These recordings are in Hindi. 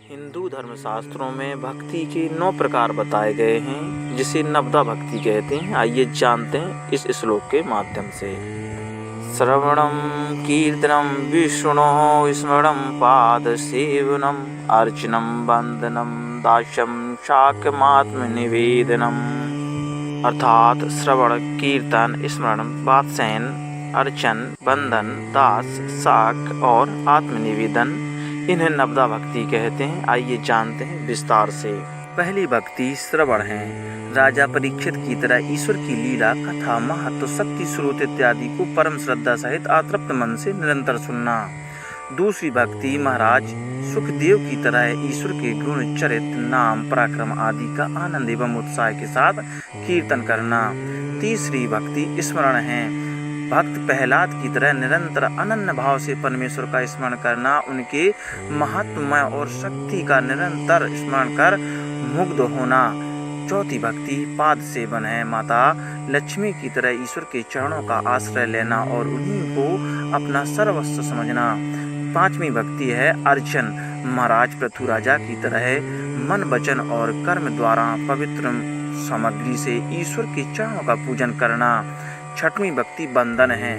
हिंदू धर्मशास्त्रों में भक्ति के 9 प्रकार बताए गए हैं, जिसे नवदा भक्ति कहते हैं। आइए जानते हैं इस श्लोक के माध्यम से। श्रवणम कीर्तनम विष्णुः स्मरणम पाद सेवनम अर्चनम वंदनम दास्यम शाक्यमात्म निवेदनम। अर्थात श्रवण, कीर्तन, स्मरण, पाद सेवन, अर्चन, बंधन, दास, शाक और आत्मनिवेदन, इन्हें नवदा भक्ति कहते हैं। आइए जानते हैं विस्तार से। पहली भक्ति श्रवण है। राजा परीक्षित की तरह ईश्वर की लीला, कथा, महत्व, शक्ति स्रोत इत्यादि को परम श्रद्धा सहित आतृप्त मन से निरंतर सुनना। दूसरी भक्ति महाराज सुखदेव की तरह ईश्वर के गुण, चरित्र, नाम, पराक्रम आदि का आनंद एवं उत्साह के साथ कीर्तन करना। तीसरी भक्ति स्मरण है। भक्त प्रहलाद की तरह निरंतर अनन्य भाव से परमेश्वर का स्मरण करना, उनके महत्वमय और शक्ति का निरंतर स्मरण कर मुग्ध होना। चौथी भक्ति पाद सेवन है। माता लक्ष्मी की तरह ईश्वर के चरणों का आश्रय लेना और उन्हीं को अपना सर्वस्व समझना। पांचवी भक्ति है अर्चन। महाराज पृथु राजा की तरह मन, वचन और कर्म द्वारा पवित्र सामग्री से ईश्वर के चरणों का पूजन करना। छठवीं भक्ति बंधन है।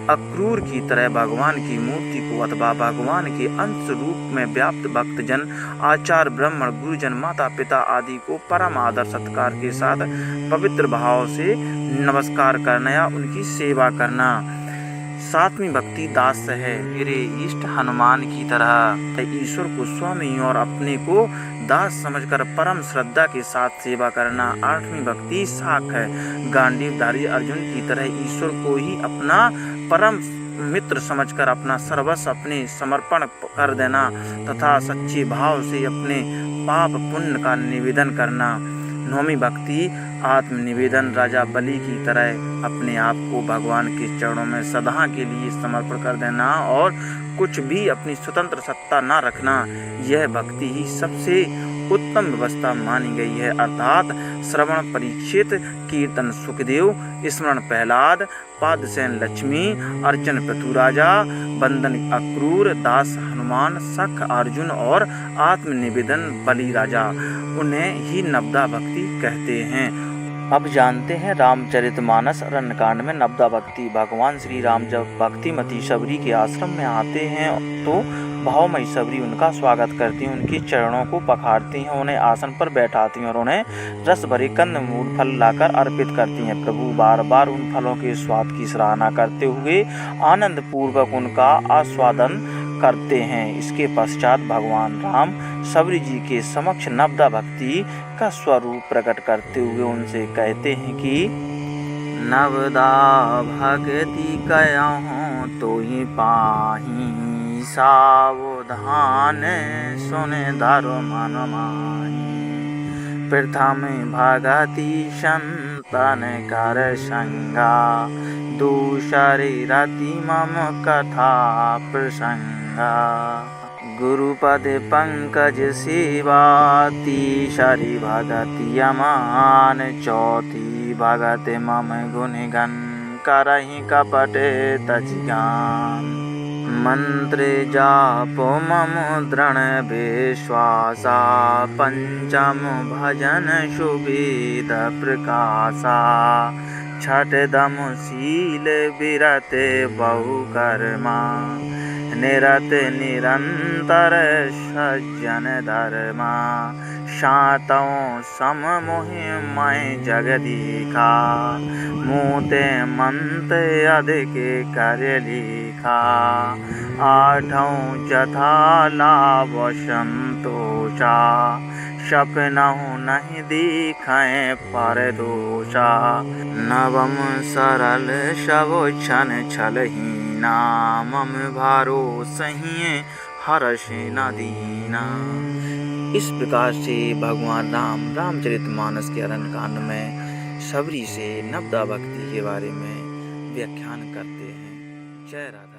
अक्रूर की तरह भगवान की मूर्ति को अथवा भगवान के अंश रूप में व्याप्त भक्तजन, आचार्य, ब्राह्मण, गुरुजन, माता पिता आदि को परम आदर सत्कार के साथ पवित्र भाव से नमस्कार करना या उनकी सेवा करना। सातवीं भक्ति दास है। मेरे इष्ट हनुमान की तरह ईश्वर को स्वामी और अपने को दास समझकर परम श्रद्धा के साथ सेवा करना। आठवीं भक्ति शाक है। गांडीवधारी अर्जुन की तरह ईश्वर को ही अपना परम मित्र समझकर अपना सर्वस्व अपने समर्पण कर देना तथा सच्चे भाव से अपने पाप पुण्य का निवेदन करना। नौवीं भक्ति आत्मनिवेदन। राजा बलि की तरह अपने आप को भगवान के चरणों में सदा के लिए समर्पण कर देना और कुछ भी अपनी स्वतंत्र सत्ता न रखना। यह भक्ति ही सबसे उत्तम व्यवस्था मानी गई है। अर्थात श्रवण परीक्षित, कीर्तन सुखदेव, स्मरण प्रहलाद, पाद सेवन लक्ष्मी, अर्चन पृथु राजा, बंधन अक्रूर, दास हनुमान, सख अर्जुन और आत्मनिवेदन बलि राजा, उन्हें ही नवदा भक्ति कहते हैं। अब जानते हैं रामचरितमानस अरण्यकांड में नवदा भक्ति। भगवान श्री राम जब भक्तिमती शबरी के आश्रम में आते हैं तो भावमयी शबरी उनका स्वागत करती हैं, उनके चरणों को पखारती हैं, उन्हें आसन पर बैठाती हैं और उन्हें रस भरे कंदमूल फल लाकर अर्पित करती हैं। प्रभु बार बार उन फलों के स्वाद की सराहना करते हुए आनंद पूर्वक उनका आस्वादन करते हैं। इसके पश्चात भगवान राम शबरी जी के समक्ष नवदा भक्ति का स्वरूप प्रकट करते हुए उनसे कहते हैं कि नवदा भक्ति कयाहूँ तो ही पाही, सावधान सुने धर्म मन माही। प्रथम भगति संतन कर संगा, दूसरी रति मम कथा प्रसंगा। गुरुपद पंकज सेवा, तीसरी भगति अमान, चौथी भगति मम गुणगन, करहि कपट तजिगान। मंत्र जाप मम दृढ़ विश्वासा, पंचम भजन सुवेद प्रकाशा। छठदम शील विरत बहुकर्मा, निरत निरंतर सज्जन धर्मा। सातों सम मोहि मैं जगदीखा, मूते मंत्र अधिक कर लिखा। आठों जथा लाभ संतोषा, सपनहु नहीं दिखाए पर दोषा। नवम सरल सब क्षण छलहीना, मम भारो सहिए हर्ष न दीना। इस प्रकार से भगवान राम रामचरितमानस के अरण्यकांड में शबरी से नवदा भक्ति के बारे में व्याख्यान करते हैं। जय राधा।